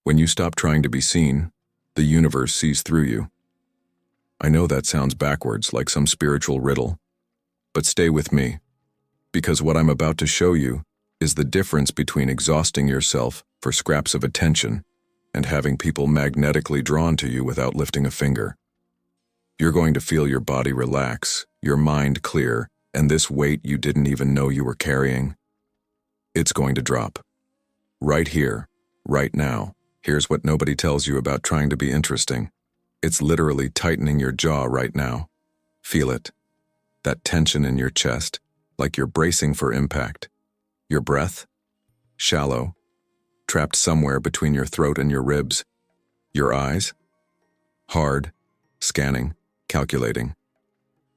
When you stop trying to be seen, the universe sees through you. I know that sounds backwards, like some spiritual riddle, but stay with me, because what I'm about to show you is the difference between exhausting yourself for scraps of attention and having people magnetically drawn to you without lifting a finger. You're going to feel your body relax, your mind clear, and this weight you didn't even know you were carrying, it's going to drop. Right here, right now. Here's what nobody tells you about trying to be interesting. It's literally tightening your jaw right now. Feel it. That tension in your chest, like you're bracing for impact. Your breath? Shallow, trapped somewhere between your throat and your ribs. Your eyes? Hard, scanning, calculating.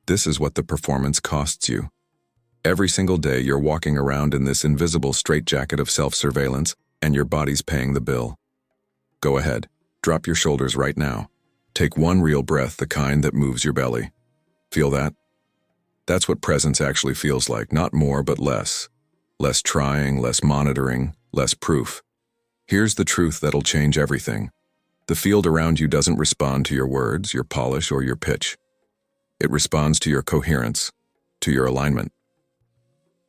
This is what the performance costs you. Every single day you're walking around in this invisible straitjacket of self-surveillance, and your body's paying the bill. Go ahead, drop your shoulders right now. Take one real breath, the kind that moves your belly. Feel that? That's what presence actually feels like, not more but less. Less trying, less monitoring, less proof. Here's the truth that'll change everything. The field around you doesn't respond to your words, your polish, or your pitch. It responds to your coherence, to your alignment.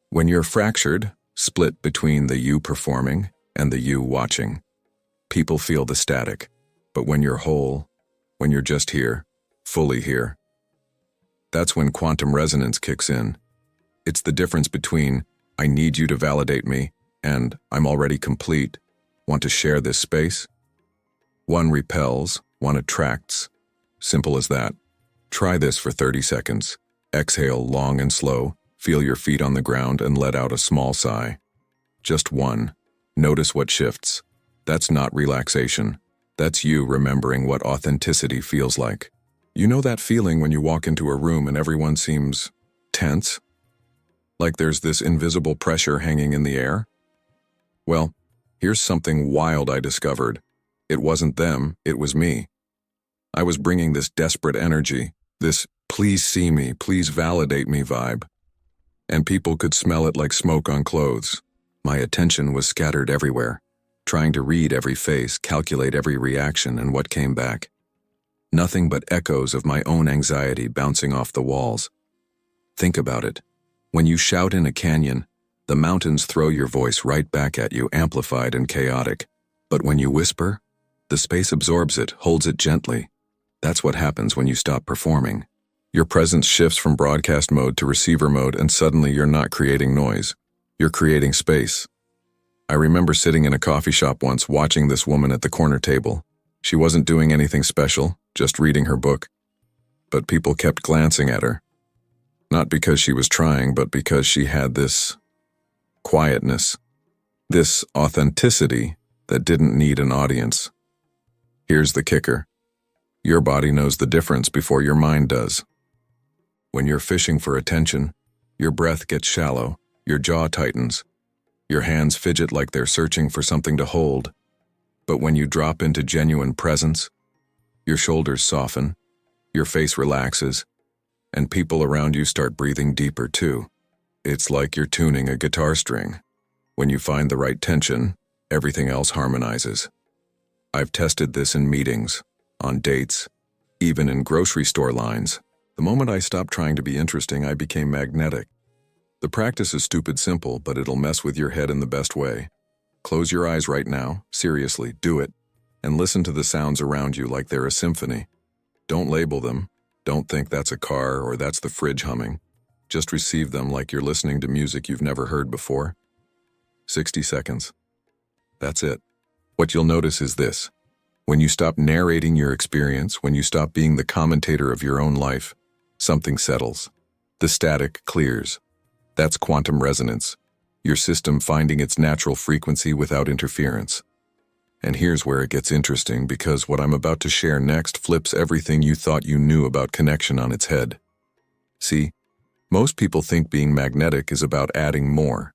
When you're fractured, split between the you performing and the you watching, people feel the static. But when you're whole, when you're just here, fully here, that's when quantum resonance kicks in. It's the difference between I need you to validate me and I'm already complete, want to share this space. One repels, one attracts. Simple as that. Try this for 30 seconds. Exhale long and slow, feel your feet on the ground and let out a small sigh. Just one. Notice what shifts. That's not relaxation. That's you remembering what authenticity feels like. You know that feeling when you walk into a room and everyone seems tense? Like there's this invisible pressure hanging in the air? Well, here's something wild I discovered. It wasn't them, it was me. I was bringing this desperate energy, this please see me, please validate me vibe. And people could smell it like smoke on clothes. My attention was scattered everywhere, trying to read every face, calculate every reaction, and what came back. Nothing but echoes of my own anxiety bouncing off the walls. Think about it. When you shout in a canyon, the mountains throw your voice right back at you, amplified and chaotic. But when you whisper, the space absorbs it, holds it gently. That's what happens when you stop performing. Your presence shifts from broadcast mode to receiver mode, and suddenly you're not creating noise. You're creating space. I remember sitting in a coffee shop once watching this woman at the corner table. She wasn't doing anything special, just reading her book. But people kept glancing at her. Not because she was trying, but because she had this quietness, this authenticity that didn't need an audience. Here's the kicker. Your body knows the difference before your mind does. When you're fishing for attention, your breath gets shallow, your jaw tightens, your hands fidget like they're searching for something to hold. But when you drop into genuine presence, your shoulders soften, your face relaxes, and people around you start breathing deeper too. It's like you're tuning a guitar string. When you find the right tension, everything else harmonizes. I've tested this in meetings, on dates, even in grocery store lines. The moment I stopped trying to be interesting, I became magnetic. The practice is stupid simple, but it'll mess with your head in the best way. Close your eyes right now, seriously, do it, and listen to the sounds around you like they're a symphony. Don't label them. Don't think that's a car or that's the fridge humming. Just receive them like you're listening to music you've never heard before. 60 seconds. That's it. What you'll notice is this. When you stop narrating your experience, when you stop being the commentator of your own life, something settles. The static clears. That's quantum resonance, your system finding its natural frequency without interference. And here's where it gets interesting, because what I'm about to share next flips everything you thought you knew about connection on its head. See, most people think being magnetic is about adding more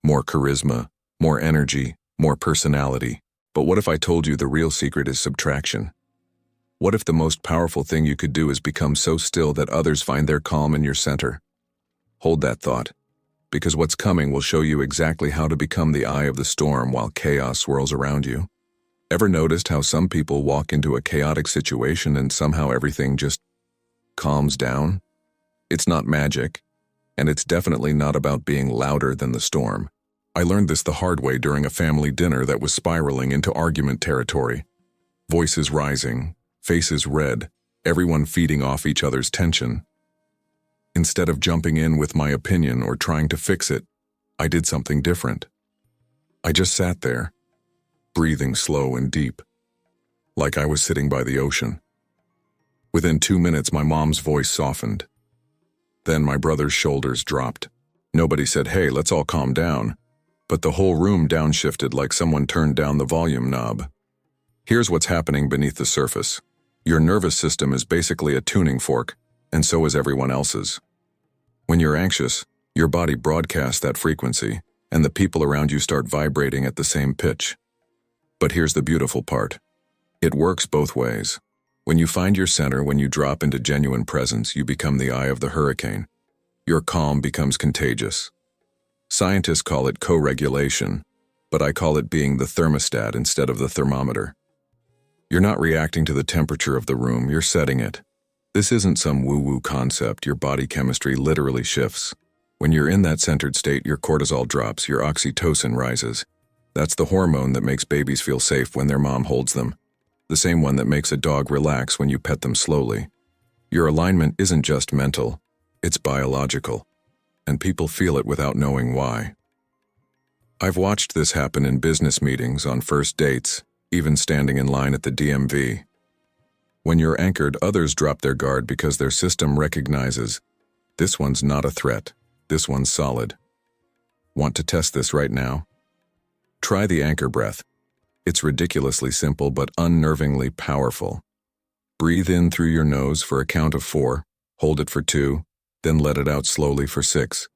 charisma, more energy, more personality. But what if I told you the real secret is subtraction? What if the most powerful thing you could do is become so still that others find their calm in your center? Hold that thought, because what's coming will show you exactly how to become the eye of the storm while chaos swirls around you. Ever noticed how some people walk into a chaotic situation and somehow everything just calms down? It's not magic, and it's definitely not about being louder than the storm. I learned this the hard way during a family dinner that was spiraling into argument territory. Voices rising, faces red, everyone feeding off each other's tension. Instead of jumping in with my opinion or trying to fix it, I did something different. I just sat there, breathing slow and deep, like I was sitting by the ocean. Within 2 minutes, my mom's voice softened. Then my brother's shoulders dropped. Nobody said, "Hey, let's all calm down," but the whole room downshifted like someone turned down the volume knob. Here's what's happening beneath the surface. Your nervous system is basically a tuning fork, and so is everyone else's. When you're anxious, your body broadcasts that frequency, and the people around you start vibrating at the same pitch. But here's the beautiful part. It works both ways. When you find your center, when you drop into genuine presence, you become the eye of the hurricane. Your calm becomes contagious. Scientists call it co-regulation, but I call it being the thermostat instead of the thermometer. You're not reacting to the temperature of the room, you're setting it. This isn't some woo-woo concept, your body chemistry literally shifts. When you're in that centered state, your cortisol drops, your oxytocin rises. That's the hormone that makes babies feel safe when their mom holds them. The same one that makes a dog relax when you pet them slowly. Your alignment isn't just mental, it's biological. And people feel it without knowing why. I've watched this happen in business meetings, on first dates, even standing in line at the DMV. When you're anchored, others drop their guard because their system recognizes, this one's not a threat, this one's solid. Want to test this right now? Try the anchor breath. It's ridiculously simple but unnervingly powerful. Breathe in through your nose for a count of 4, hold it for 2, then let it out slowly for 6.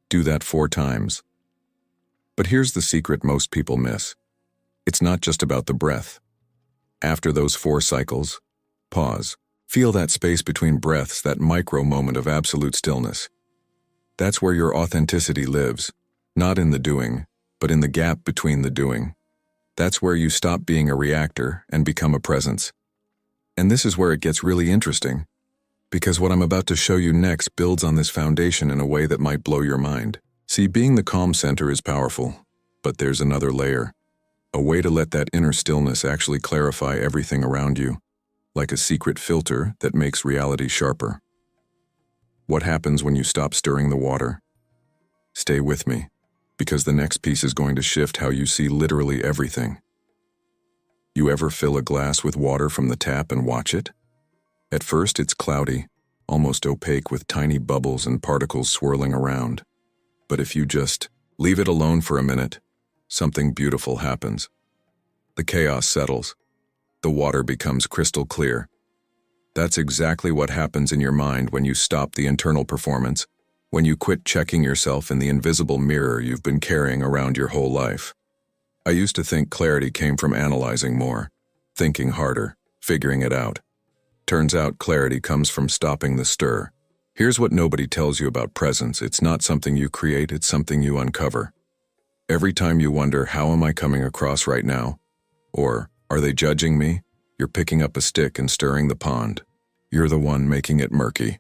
Do that 4 times. But here's the secret most people miss. It's not just about the breath. After those 4 cycles, pause. Feel that space between breaths, that micro moment of absolute stillness. That's where your authenticity lives, not in the doing, but in the gap between the doing. That's where you stop being a reactor and become a presence. And this is where it gets really interesting, because what I'm about to show you next builds on this foundation in a way that might blow your mind. See, being the calm center is powerful, but there's another layer. A way to let that inner stillness actually clarify everything around you, like a secret filter that makes reality sharper. What happens when you stop stirring the water? Stay with me, because the next piece is going to shift how you see literally everything. You ever fill a glass with water from the tap and watch it? At first it's cloudy, almost opaque with tiny bubbles and particles swirling around. But if you just leave it alone for a minute, something beautiful happens. The chaos settles. The water becomes crystal clear. That's exactly what happens in your mind when you stop the internal performance, when you quit checking yourself in the invisible mirror you've been carrying around your whole life. I used to think clarity came from analyzing more, thinking harder, figuring it out. Turns out clarity comes from stopping the stir. Here's what nobody tells you about presence. It's not something you create, it's something you uncover. Every time you wonder, how am I coming across right now? Or, are they judging me? You're picking up a stick and stirring the pond. You're the one making it murky.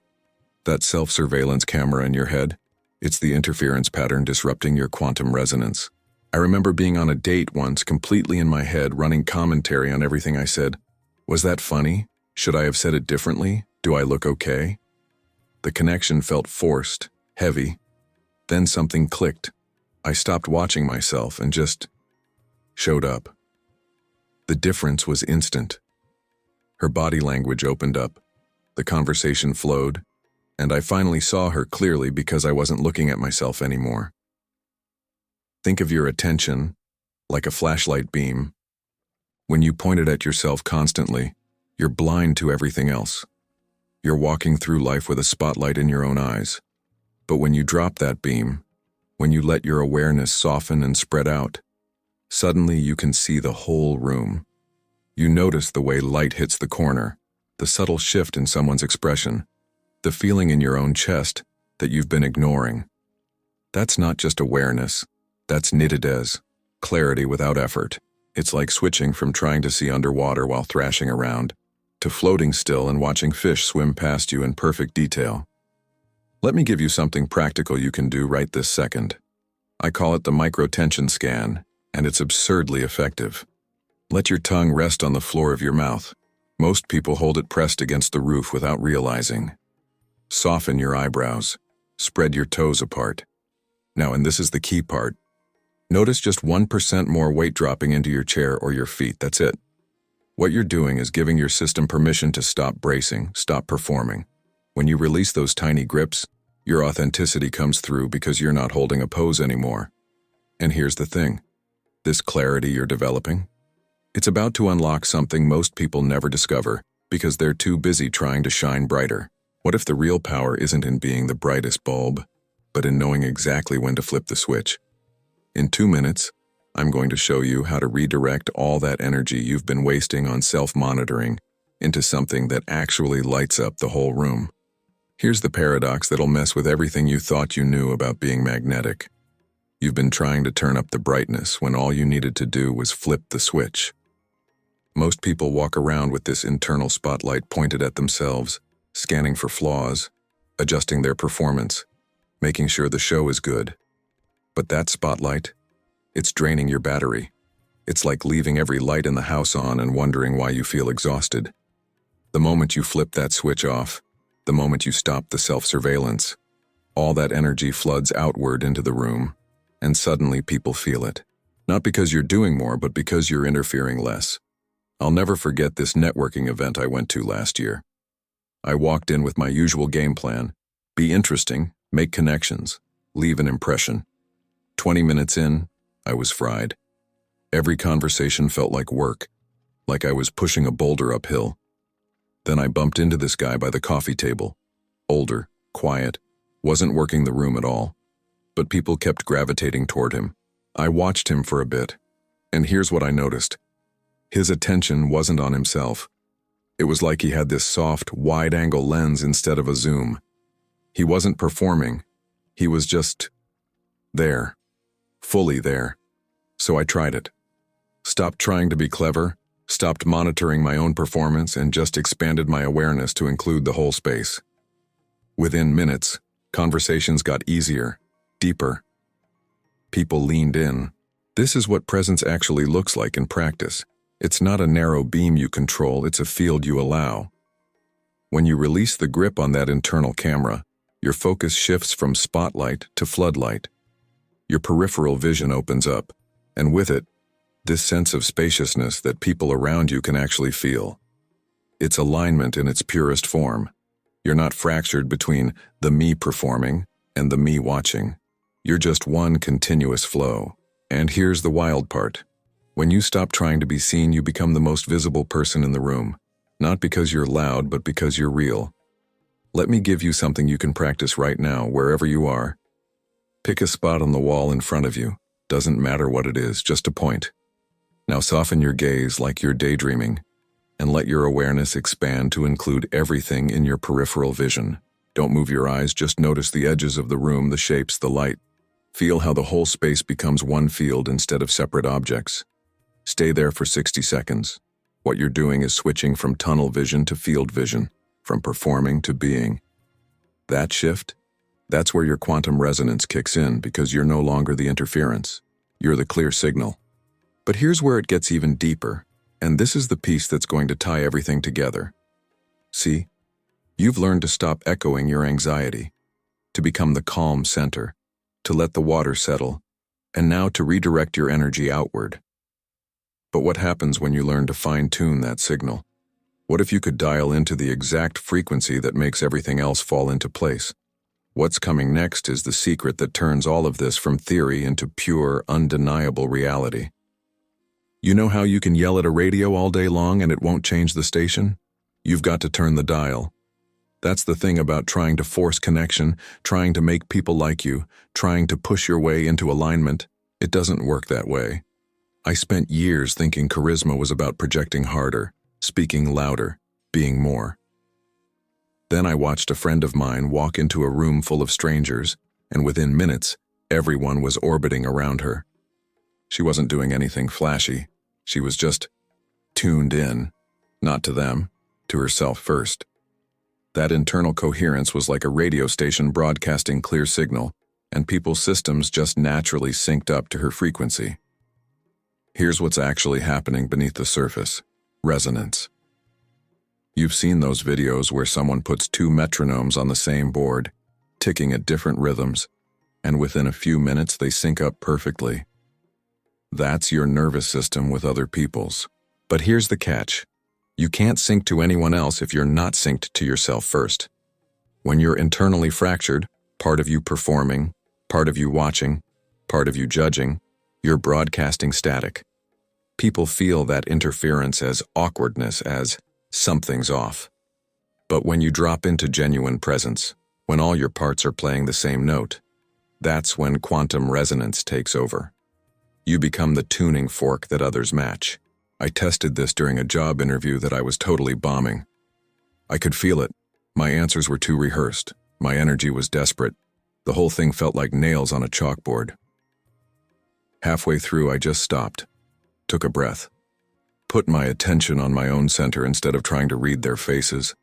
That self-surveillance camera in your head, it's the interference pattern disrupting your quantum resonance. I remember being on a date once, completely in my head, running commentary on everything I said. Was that funny? Should I have said it differently? Do I look okay? The connection felt forced, heavy. Then something clicked. I stopped watching myself and just showed up. The difference was instant. Her body language opened up. The conversation flowed. And I finally saw her clearly because I wasn't looking at myself anymore. Think of your attention like a flashlight beam. When you point it at yourself constantly, you're blind to everything else. You're walking through life with a spotlight in your own eyes. But when you drop that beam, when you let your awareness soften and spread out, suddenly you can see the whole room. You notice the way light hits the corner, the subtle shift in someone's expression, the feeling in your own chest that you've been ignoring. That's not just awareness, that's knitted as clarity without effort. It's like switching from trying to see underwater while thrashing around to floating still and watching fish swim past you in perfect detail. Let me give you something practical you can do right this second. I call it the micro-tension scan, and it's absurdly effective. Let your tongue rest on the floor of your mouth. Most people hold it pressed against the roof without realizing. Soften your eyebrows. Spread your toes apart. Now, and this is the key part. Notice just 1% more weight dropping into your chair or your feet. That's it. What you're doing is giving your system permission to stop bracing, stop performing. When you release those tiny grips, your authenticity comes through because you're not holding a pose anymore. And here's the thing. This clarity you're developing, it's about to unlock something most people never discover because they're too busy trying to shine brighter. What if the real power isn't in being the brightest bulb, but in knowing exactly when to flip the switch? In 2 minutes, I'm going to show you how to redirect all that energy you've been wasting on self-monitoring into something that actually lights up the whole room. Here's the paradox that'll mess with everything you thought you knew about being magnetic. You've been trying to turn up the brightness when all you needed to do was flip the switch. Most people walk around with this internal spotlight pointed at themselves, scanning for flaws, adjusting their performance, making sure the show is good. But that spotlight, it's draining your battery. It's like leaving every light in the house on and wondering why you feel exhausted. The moment you flip that switch off, the moment you stop the self-surveillance, all that energy floods outward into the room, and suddenly people feel it. Not because you're doing more, but because you're interfering less. I'll never forget this networking event I went to last year. I walked in with my usual game plan: be interesting, make connections, leave an impression. 20 minutes in, I was fried. Every conversation felt like work, like I was pushing a boulder uphill. Then I bumped into this guy by the coffee table. Older, quiet, wasn't working the room at all. But people kept gravitating toward him. I watched him for a bit, and here's what I noticed. His attention wasn't on himself. It was like he had this soft, wide-angle lens instead of a zoom. He wasn't performing. He was just there. Fully there. So I tried it. Stopped trying to be clever, stopped monitoring my own performance, and just expanded my awareness to include the whole space. Within minutes, conversations got easier, deeper. People leaned in. This is what presence actually looks like in practice. It's not a narrow beam you control, it's a field you allow. When you release the grip on that internal camera, your focus shifts from spotlight to floodlight. Your peripheral vision opens up, and with it, this sense of spaciousness that people around you can actually feel. It's alignment in its purest form. You're not fractured between the me performing and the me watching. You're just one continuous flow. And here's the wild part. When you stop trying to be seen, you become the most visible person in the room. Not because you're loud, but because you're real. Let me give you something you can practice right now, wherever you are. Pick a spot on the wall in front of you. Doesn't matter what it is, just a point. Now soften your gaze like you're daydreaming, and let your awareness expand to include everything in your peripheral vision. Don't move your eyes, just notice the edges of the room, the shapes, the light. Feel how the whole space becomes one field instead of separate objects. Stay there for 60 seconds. What you're doing is switching from tunnel vision to field vision, from performing to being. That shift, that's where your quantum resonance kicks in, because you're no longer the interference. You're the clear signal. But here's where it gets even deeper, and this is the piece that's going to tie everything together. See, you've learned to stop echoing your anxiety, to become the calm center, to let the water settle, and now to redirect your energy outward. But what happens when you learn to fine-tune that signal? What if you could dial into the exact frequency that makes everything else fall into place? What's coming next is the secret that turns all of this from theory into pure, undeniable reality. You know how you can yell at a radio all day long and it won't change the station? You've got to turn the dial. That's the thing about trying to force connection, trying to make people like you, trying to push your way into alignment. It doesn't work that way. I spent years thinking charisma was about projecting harder, speaking louder, being more. Then I watched a friend of mine walk into a room full of strangers, and within minutes, everyone was orbiting around her. She wasn't doing anything flashy, She was just tuned in, not to them, to herself first. That internal coherence was like a radio station broadcasting clear signal, and people's systems just naturally synced up to her frequency. Here's what's actually happening beneath the surface: resonance. You've seen those videos where someone puts two metronomes on the same board, ticking at different rhythms, and within a few minutes they sync up perfectly. That's your nervous system with other people's. But here's the catch. You can't sync to anyone else if you're not synced to yourself first. When you're internally fractured, part of you performing, part of you watching, part of you judging, you're broadcasting static. People feel that interference as awkwardness, as something's off. But when you drop into genuine presence, when all your parts are playing the same note, that's when quantum resonance takes over. You become the tuning fork that others match. I tested this during a job interview that I was totally bombing. I could feel it. My answers were too rehearsed. My energy was desperate. The whole thing felt like nails on a chalkboard. Halfway through, I just stopped, took a breath, put my attention on my own center instead of trying to read their faces.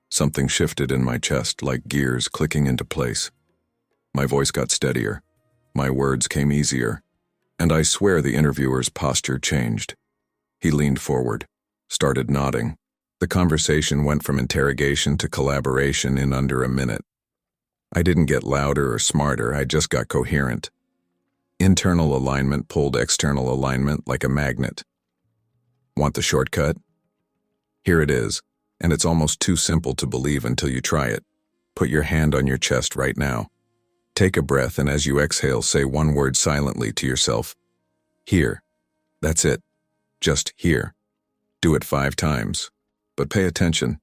Something shifted in my chest, like gears clicking into place. My voice got steadier. My words came easier. And I swear the interviewer's posture changed. He leaned forward, started nodding. The conversation went from interrogation to collaboration in under a minute. I didn't get louder or smarter, I just got coherent. Internal alignment pulled external alignment like a magnet. Want the shortcut? Here it is, and it's almost too simple to believe until you try it. Put your hand on your chest right now. Take a breath, and as you exhale, say one word silently to yourself. Here. That's it. Just here. Do it 5 times. But pay attention.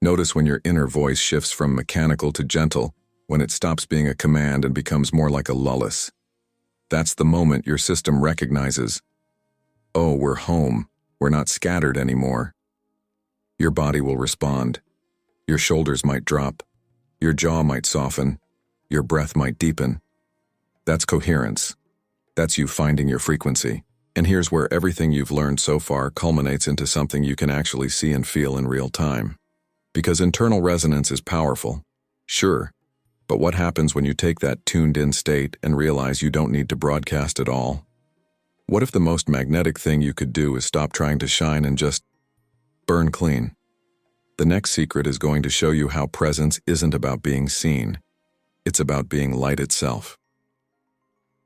Notice when your inner voice shifts from mechanical to gentle, when it stops being a command and becomes more like a lullaby. That's the moment your system recognizes, oh, we're home. We're not scattered anymore. Your body will respond. Your shoulders might drop. Your jaw might soften. Your breath might deepen. That's coherence. That's you finding your frequency. And here's where everything you've learned so far culminates into something you can actually see and feel in real time. Because internal resonance is powerful, sure, but what happens when you take that tuned-in state and realize you don't need to broadcast at all? What if the most magnetic thing you could do is stop trying to shine and just burn clean? The next secret is going to show you how presence isn't about being seen. It's about being light itself.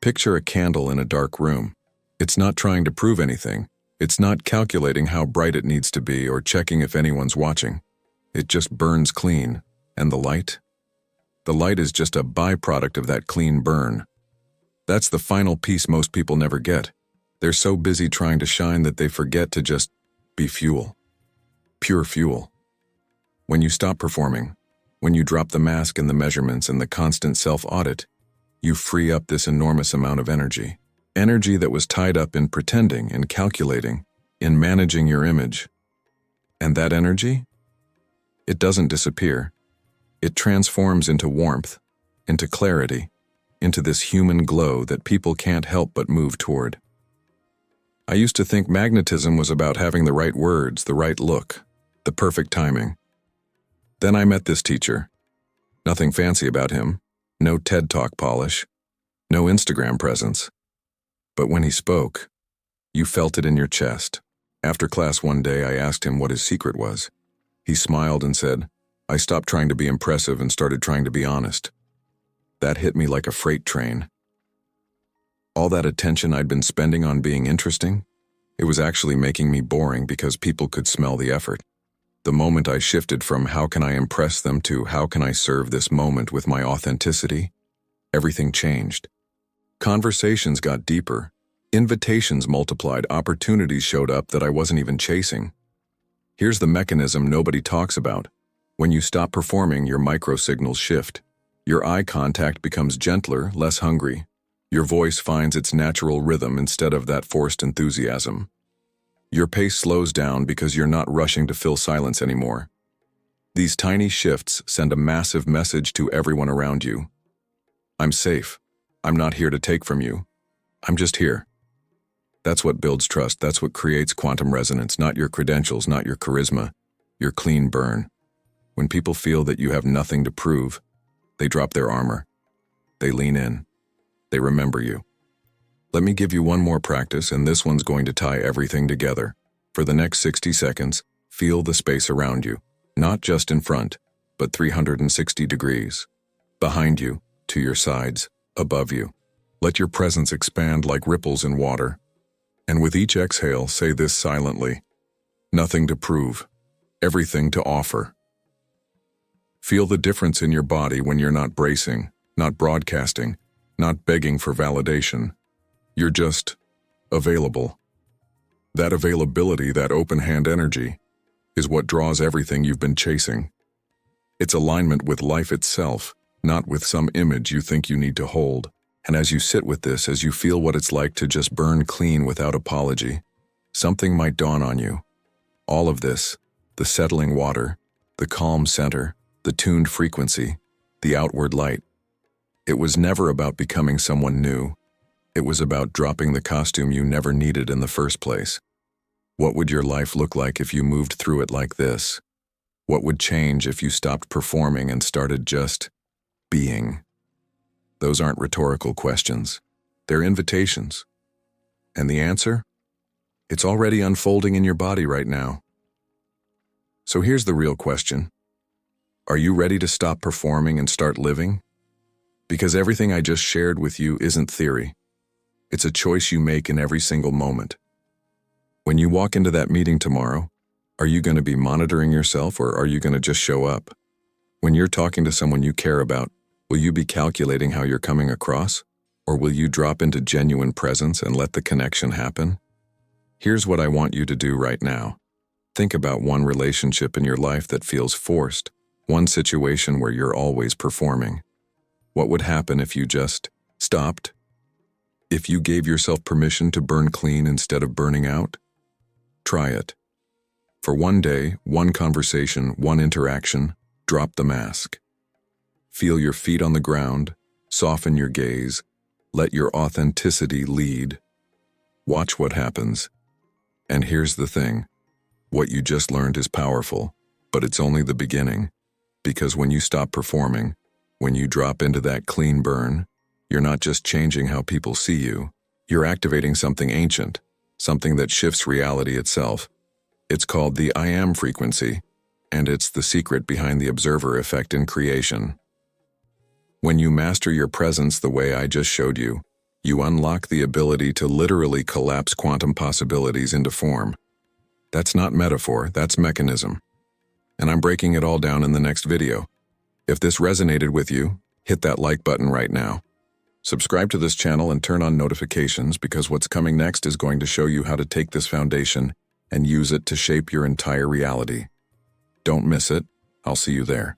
Picture a candle in a dark room. It's not trying to prove anything. It's not calculating how bright it needs to be or checking if anyone's watching. It just burns clean. And the light? The light is just a byproduct of that clean burn. That's the final piece most people never get. They're so busy trying to shine that they forget to just be fuel. Pure fuel. When you stop performing, when you drop the mask and the measurements and the constant self-audit, you free up this enormous amount of energy. Energy that was tied up in pretending and calculating, in managing your image. And that energy? It doesn't disappear. It transforms into warmth, into clarity, into this human glow that people can't help but move toward. I used to think magnetism was about having the right words, the right look, the perfect timing. Then I met this teacher. Nothing fancy about him, no TED Talk polish, no Instagram presence. But when he spoke, you felt it in your chest. After class one day, I asked him what his secret was. He smiled and said, I stopped trying to be impressive and started trying to be honest. That hit me like a freight train. All that attention I'd been spending on being interesting, it was actually making me boring because people could smell the effort. The moment I shifted from how can I impress them to how can I serve this moment with my authenticity, everything changed. Conversations got deeper, invitations multiplied, opportunities showed up that I wasn't even chasing. Here's the mechanism nobody talks about. When you stop performing, your microsignals shift. Your eye contact becomes gentler, less hungry. Your voice finds its natural rhythm instead of that forced enthusiasm. Your pace slows down because you're not rushing to fill silence anymore. These tiny shifts send a massive message to everyone around you. I'm safe. I'm not here to take from you. I'm just here. That's what builds trust. That's what creates quantum resonance, not your credentials, not your charisma, your clean burn. When people feel that you have nothing to prove, they drop their armor. They lean in. They remember you. Let me give you one more practice, and this one's going to tie everything together. For the next 60 seconds, feel the space around you, not just in front, but 360 degrees. Behind you, to your sides, above you. Let your presence expand like ripples in water. And with each exhale, say this silently. Nothing to prove, everything to offer. Feel the difference in your body when you're not bracing, not broadcasting, not begging for validation. You're just available. That availability, that open-hand energy, is what draws everything you've been chasing. It's alignment with life itself, not with some image you think you need to hold. And as you sit with this, as you feel what it's like to just burn clean without apology, something might dawn on you. All of this, the settling water, the calm center, the tuned frequency, the outward light. It was never about becoming someone new. It was about dropping the costume you never needed in the first place. What would your life look like if you moved through it like this? What would change if you stopped performing and started just being? Those aren't rhetorical questions. They're invitations. And the answer? It's already unfolding in your body right now. So here's the real question. Are you ready to stop performing and start living? Because everything I just shared with you isn't theory. It's a choice you make in every single moment. When you walk into that meeting tomorrow, are you going to be monitoring yourself, or are you going to just show up? When you're talking to someone you care about, will you be calculating how you're coming across, or will you drop into genuine presence and let the connection happen? Here's what I want you to do right now. Think about one relationship in your life that feels forced, one situation where you're always performing. What would happen if you just stopped? If you gave yourself permission to burn clean instead of burning out? Try it. For one day, one conversation, one interaction, drop the mask. Feel your feet on the ground, soften your gaze, let your authenticity lead. Watch what happens. And here's the thing. What you just learned is powerful, but it's only the beginning. Because when you stop performing, when you drop into that clean burn, you're not just changing how people see you, you're activating something ancient, something that shifts reality itself. It's called the I am frequency, and it's the secret behind the observer effect in creation. When you master your presence the way I just showed you, you unlock the ability to literally collapse quantum possibilities into form. That's not metaphor, that's mechanism. And I'm breaking it all down in the next video. If this resonated with you, hit that like button right now. Subscribe to this channel and turn on notifications, because what's coming next is going to show you how to take this foundation and use it to shape your entire reality. Don't miss it. I'll see you there.